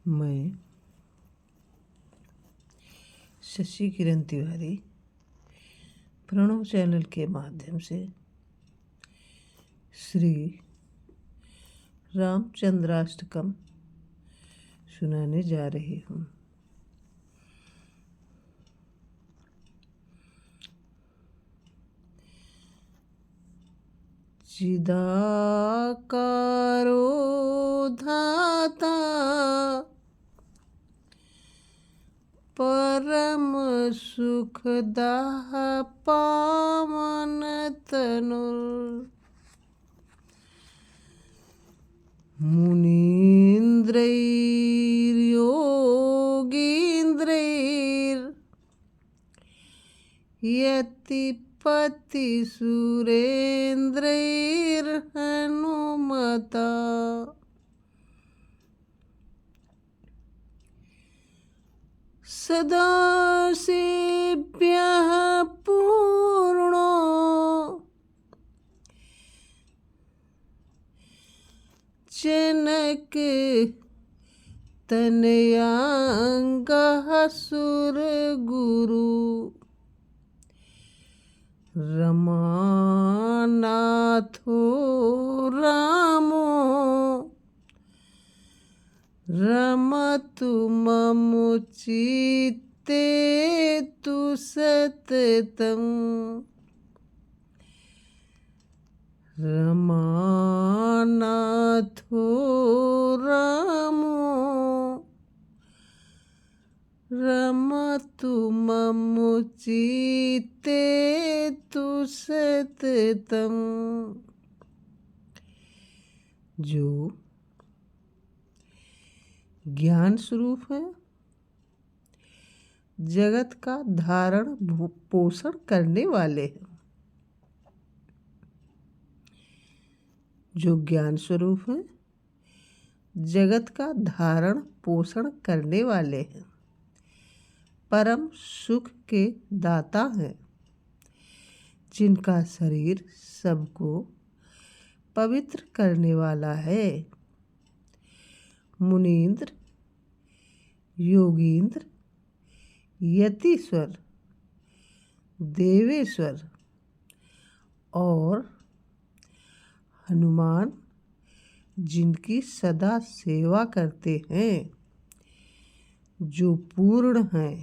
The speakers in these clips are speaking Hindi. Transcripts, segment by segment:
मैं शशि किरण तिवारी प्रणव चैनल के माध्यम से श्री रामचंद्राष्टकम सुनाने जा रही हूँ। चिदाकारो धाता परम सुखदाह पावन तनुर मुनीन्द्रैर्योगीन्द्रैर्यतिपति सुरेन्द्रैर्हनुमता सदासेव्यः पूर्णो जनक तनयाङ्गः सुरगुरु रमानाथो रामो रमतु मम चित्ते तु सततं रमानाथो रामो रमतु मम चित्ते तु सततं। जो ज्ञान स्वरूप है, जगत का धारण पोषण करने वाले हैं। जो ज्ञान स्वरूप है, जगत का धारण पोषण करने वाले हैं, परम सुख के दाता हैं, जिनका शरीर सबको पवित्र करने वाला है। मुनीन्द्र, योगींद्र, यतीश्वर, देवेश्वर और हनुमान जिनकी सदा सेवा करते हैं, जो पूर्ण हैं।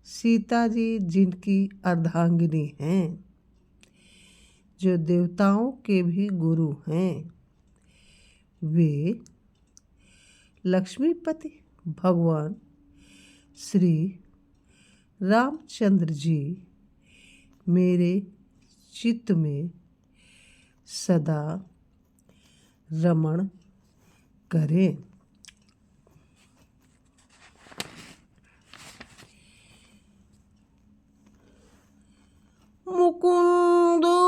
सीता जी जिनकी अर्धांगिनी हैं, जो देवताओं के भी गुरु हैं। वे लक्ष्मीपति भगवान श्री रामचंद्र जी मेरे चित्त में सदा रमण करें। मुकुंदो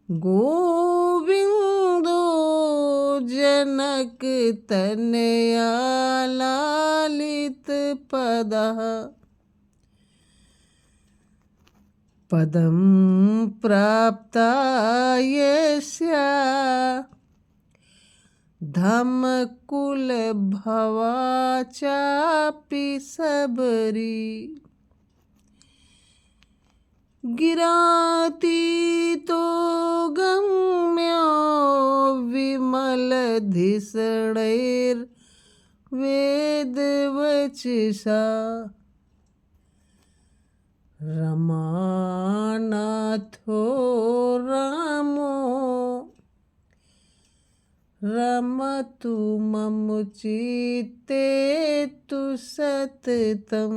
गोविंदो जनक तनया लालित पदः पदं प्राप्ता यस्या धम्मकुलभवा चापि सबरी गिरातीतो गम्यो विमलधिसणैर्वेदवचसा रमानाथो रामो रमतु मम चित्ते तु सततं।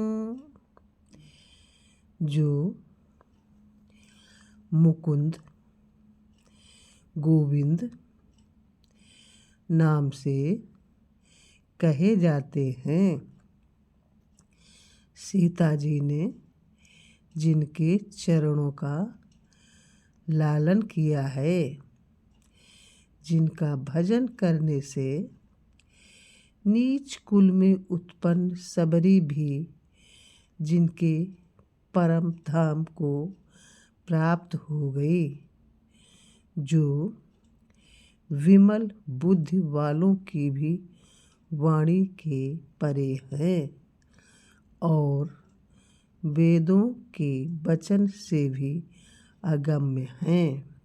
जो मुकुंद गोविंद नाम से कहे जाते हैं, सीता जी ने जिनके चरणों का लालन किया है, जिनका भजन करने से नीच कुल में उत्पन्न सबरी भी जिनके परम धाम को प्राप्त हो गई, जो विमल बुद्धि वालों की भी वाणी के परे हैं और वेदों के वचन से भी अगम्य हैं।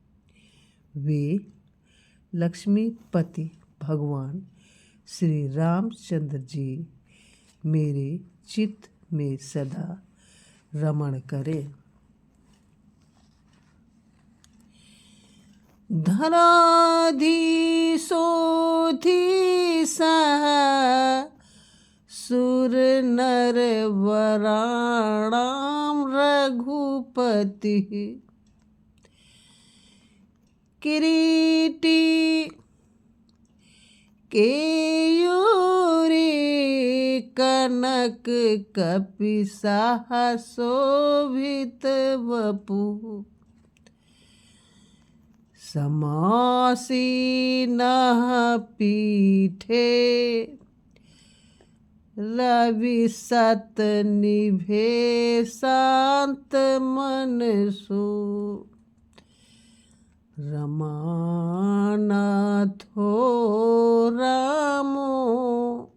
वे लक्ष्मीपति भगवान श्री रामचंद्र जी मेरे चित्त में सदा रमण करें। धराधीशोऽधीशः सुर नर वराणां रघुपतिः किरीटी केयूरी कनक कपिसाह शोभित वपुः समासीनः पीठे रविशतनिभे शांत मनसो रमानाथो रामो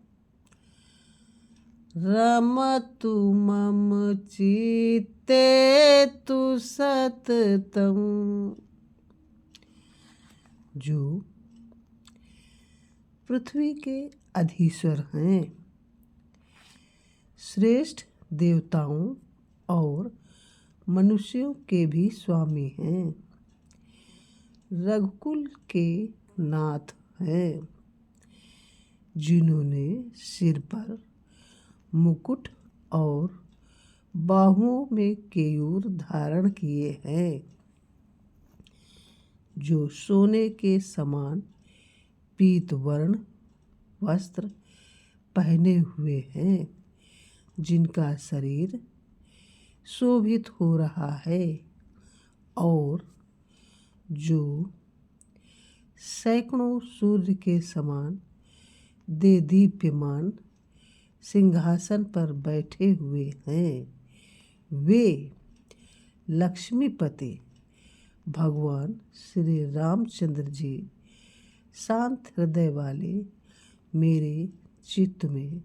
रमतु मम चित्ते तु सततम। जो पृथ्वी के अधीश्वर हैं, श्रेष्ठ देवताओं और मनुष्यों के भी स्वामी हैं, रघुकुल के नाथ हैं, जिन्होंने सिर पर मुकुट और बाहुओं में केयूर धारण किए हैं, जो सोने के समान पीत वर्ण वस्त्र पहने हुए हैं, जिनका शरीर शोभित हो रहा है और जो सैकड़ों सूर्य के समान देदीप्यमान सिंहासन पर बैठे हुए हैं। वे लक्ष्मीपति भगवान श्री रामचंद्र जी शांत हृदय वाले मेरे चित्त में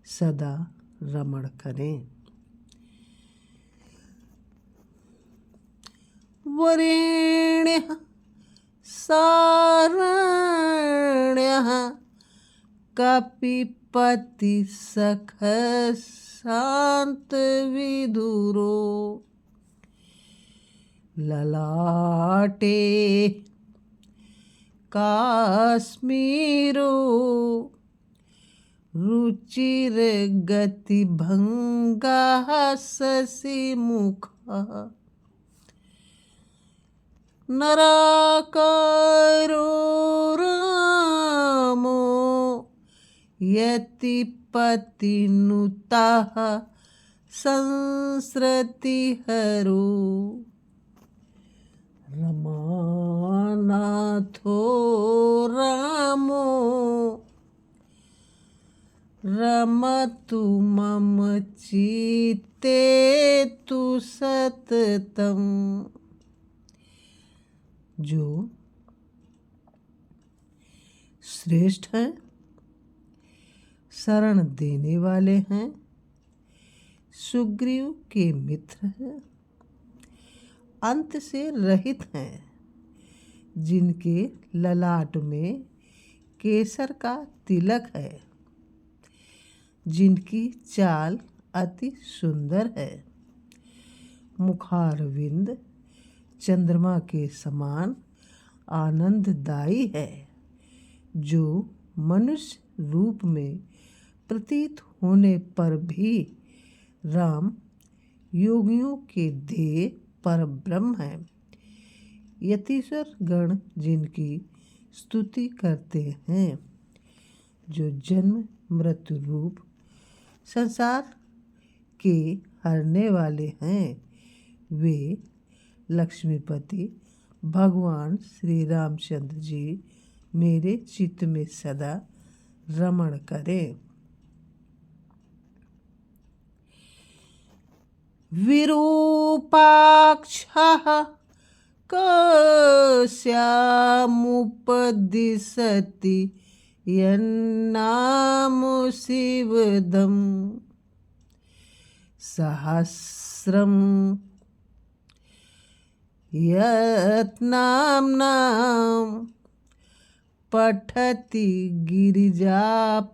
सदा रमण करें। वरेण्यः सारण्यः कपिपतिसखः शांत विदुरो ललाटे काश्मीरो रुचिरगतिभङ्गः शशिमुखः नराकारो रामो यतिपतिनुतः संसृतिहरो रमानाथो रामो रमतु मम चित्ते तु सततम। जो श्रेष्ठ हैं, शरण देने वाले हैं, सुग्रीव के मित्र हैं, अंत से रहित हैं, जिनके ललाट में केसर का तिलक है, जिनकी चाल अति सुंदर है, मुखारविंद चंद्रमा के समान आनंददायी है, जो मनुष्य रूप में प्रतीत होने पर भी राम योगियों के ध्येय पर ब्रह्म है। यतीश्वर गण जिनकी स्तुति करते हैं, जो जन्म मृत्यु रूप संसार के हरने वाले हैं, वे लक्ष्मीपति भगवान श्री रामचंद्र जी मेरे चित्त में सदा रमण करें। विरूपाक्षः कस्यामुपदिशति यन्नाम शिवदम् सहस्रं यत्नाम्नां पठति गिरिजा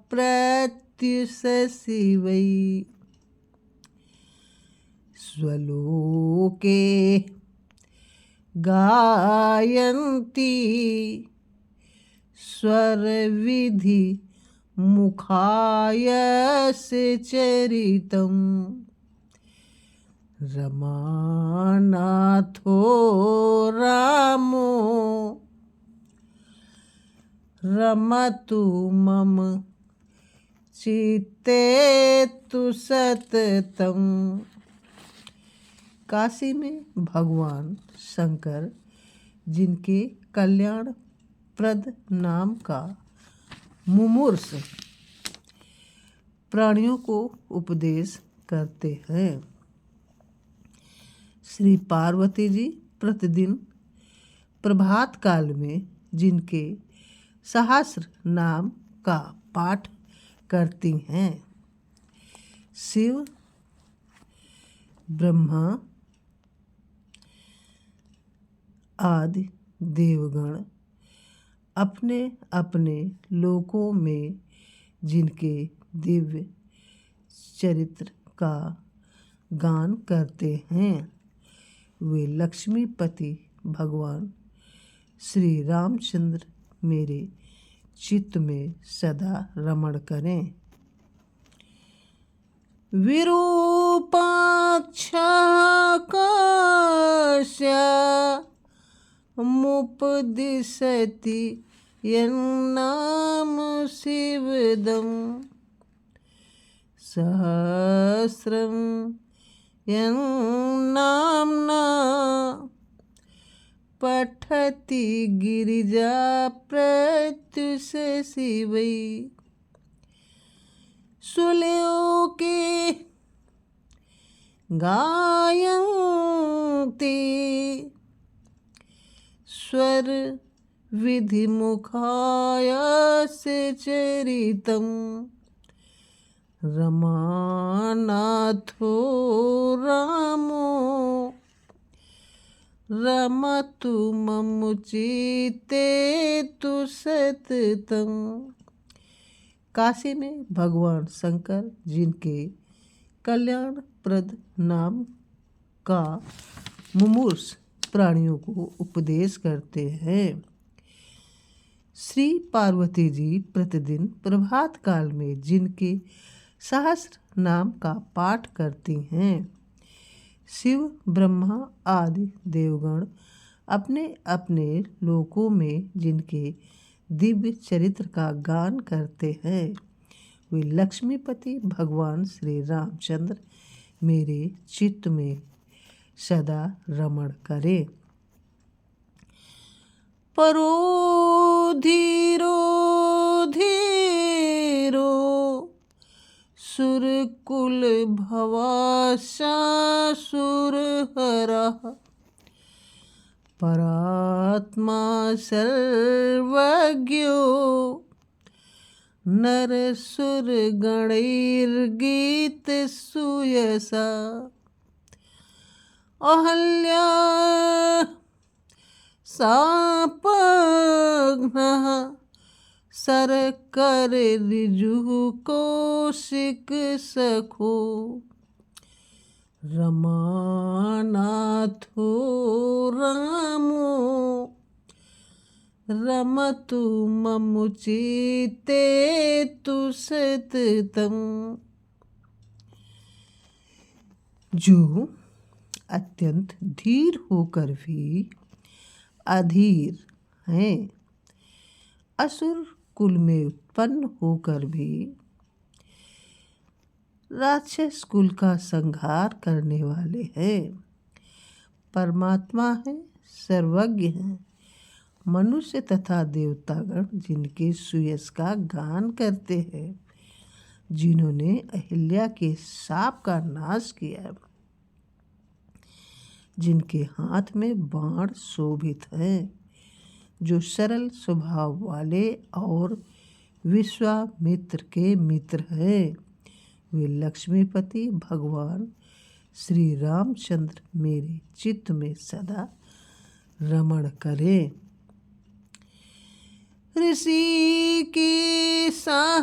प्रत्युषसि वै स्वलोके गायन्ति स्वरविधि मुखायस्य चरितम् रमानाथो रामो रमतु मम चित्ते तु सततम्। काशी में भगवान शंकर जिनके कल्याण प्रद नाम का मुमूर्ष प्राणियों को उपदेश करते हैं। श्री पार्वती जी प्रतिदिन प्रभात काल में जिनके सहस्र नाम का पाठ करती हैं। शिव ब्रह्मा आदि देवगण अपने अपने लोकों में जिनके दिव्य चरित्र का गान करते हैं, वे लक्ष्मीपति भगवान श्री रामचंद्र मेरे चित्त में सदा रमण करें। विरूपाक्षाकस्यामुपदिशति यन्नाम शिवदम् सहस्रं यन्नाम्ना पठति गिरिजा प्रत्युषसि वै स्वलोके गायन्ति स्वर विधि मुखायस्य चरितम् रमानाथो रामो रमतु मम चित्ते तु सततम्। काशी में भगवान शंकर जिनके कल्याण प्रद नाम का मुमूर्ष प्राणियों को उपदेश करते हैं। श्री पार्वती जी प्रतिदिन प्रभात काल में जिनके सहस्र नाम का पाठ करती हैं। शिव ब्रह्मा आदि देवगण अपने अपने लोकों में जिनके दिव्य चरित्र का गान करते हैं, वे लक्ष्मीपति भगवान श्री रामचंद्र मेरे चित्त में सदा रमण करें। परो धीरो धीरो सुरकुल भवासासुरहरः परात्मा सर्वज्ञो नरसुरगणैर्गीत सुयसा अहल्या सापघ्नः सरकर ऋजुः कौशिक सखो रमानाथो रामो रमतु मम चित्ते तु सततम्। जो अत्यंत धीर होकर भी अधीर हैं, असुर कुल में उत्पन्न होकर भी राक्षस कुल का संहार करने वाले हैं, परमात्मा है, सर्वज्ञ हैं, मनुष्य तथा देवतागण जिनके सुयश का गान करते हैं, जिन्होंने अहिल्या के शाप का नाश किया, जिनके हाथ में बाण शोभित है, जो सरल स्वभाव वाले और विश्वामित्र के मित्र हैं। वे लक्ष्मीपति भगवान श्री रामचंद्र मेरे चित्त में सदा रमण करें। ऋषि की साहसोरिर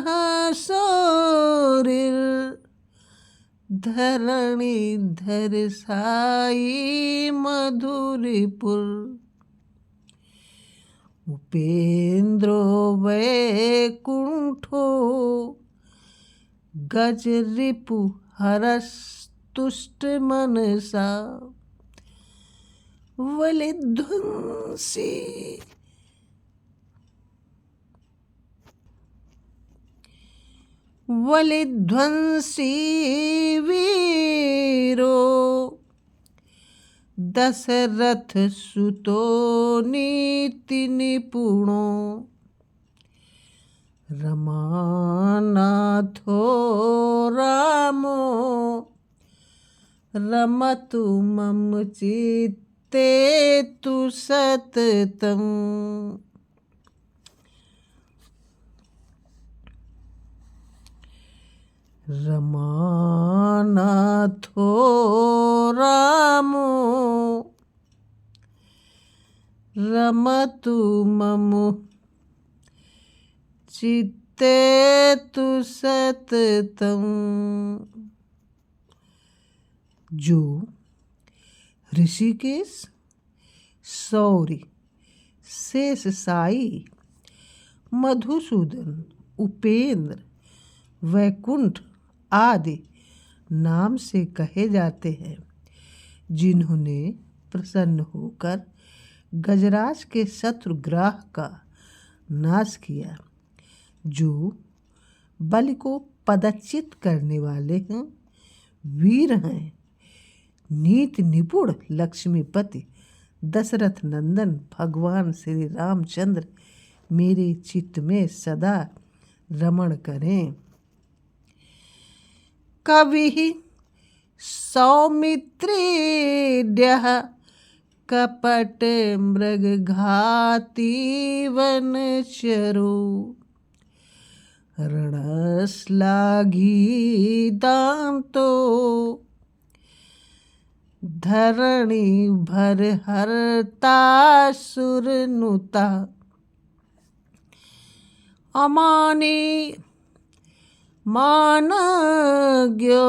धरणि धर साई मधुरपुर, उपेन्द्रो वैकुंठो गज रिपु हरस तुष्ट मनसा, वलिध्वंसी वीरो दशरथ सुतो नीति निपुणो, रमानाथो रामो रमतु मम चित्ते तु सततम। रमानाथो रामो रमतु मम चित्ते तु सततम। जो ऋषिकेश, सौरी, शेषशायी, मधुसूदन, उपेंद्र, वैकुंठ आदि नाम से कहे जाते हैं, जिन्होंने प्रसन्न होकर गजराज के शत्रुग्राह का नाश किया, जो बलि को पदच्युत करने वाले हैं, वीर हैं, नीति निपुण लक्ष्मीपति दशरथ नंदन भगवान श्री रामचंद्र मेरे चित्त में सदा रमण करें। कविः सौमित्रेड्यः कपट मृगघाती वनचरो, रणश्लाघी दांतो धरणि भर हरता सुरनुता, अमानी मानज्ञो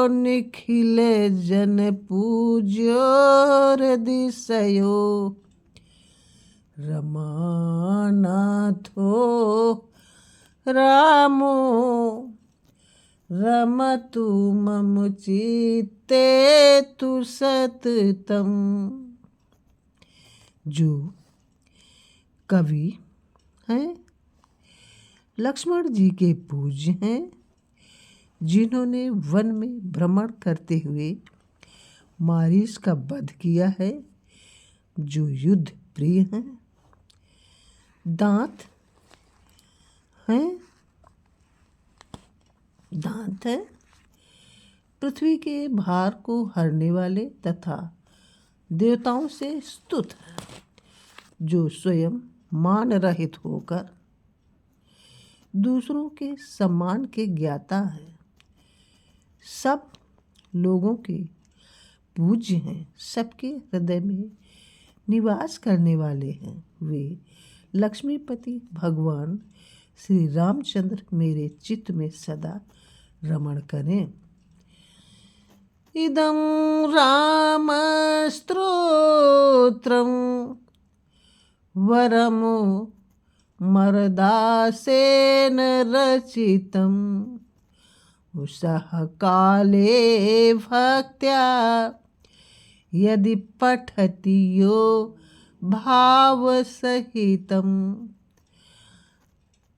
निखिल जन पूज्यो हृदिशयो, रमानाथो रामो रमतु मम चित्ते तु सततम। जो कवि हैं, लक्ष्मण जी के पूज्य हैं, जिन्होंने वन में भ्रमण करते हुए मारीच का वध किया है, जो युद्ध प्रिय हैं, दांत है, पृथ्वी के भार को हरने वाले तथा देवताओं से स्तुत है, जो स्वयं मान रहित होकर दूसरों के सम्मान के ज्ञाता हैं, सब लोगों के पूज्य हैं, सबके हृदय में निवास करने वाले हैं। वे लक्ष्मीपति भगवान श्री रामचंद्र मेरे चित्त में सदा रमण करें। इदं राम स्तोत्रम वरमो मरदासेन रचितम्, उषः काले भक्त्या यदि पठति यो भावसहितम्,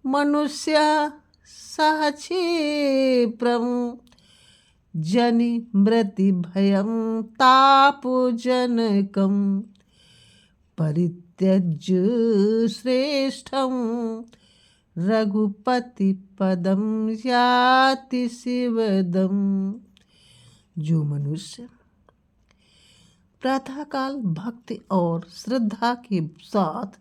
मनुष्यः सह क्षिप्रम् जनि मृति भयं तापजनकम्, परित्यज्य श्रेष्ठं रघुपति पदम याति शिवदम। जो मनुष्य प्रातःकाल भक्ति और श्रद्धा के साथ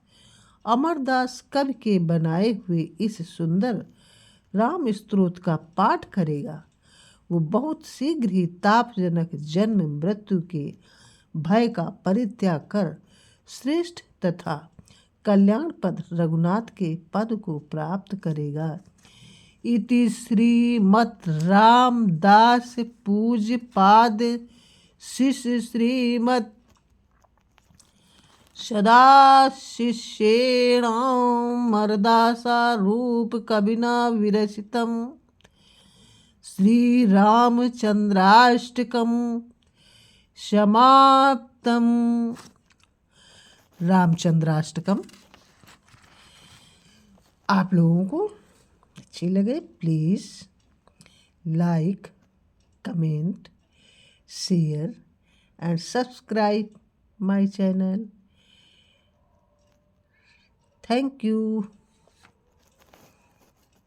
अमरदास कवि के बनाए हुए इस सुंदर राम स्तोत्र का पाठ करेगा, वो बहुत शीघ्र ही तापजनक जन्म मृत्यु के भय का परित्याग कर श्रेष्ठ तथा कल्याण पद रघुनाथ के पद को प्राप्त करेगा। इति श्रीमद् रामदास पूज्य पाद शिष्य श्रीमद् सदाशिष्येण मरदासारूप कविना विरचितं श्रीरामचंद्राष्टकम समाप्तम। रामचंद्राष्टकम आप लोगों को अच्छी लगे please like, comment, share and subscribe my channel. Thank you.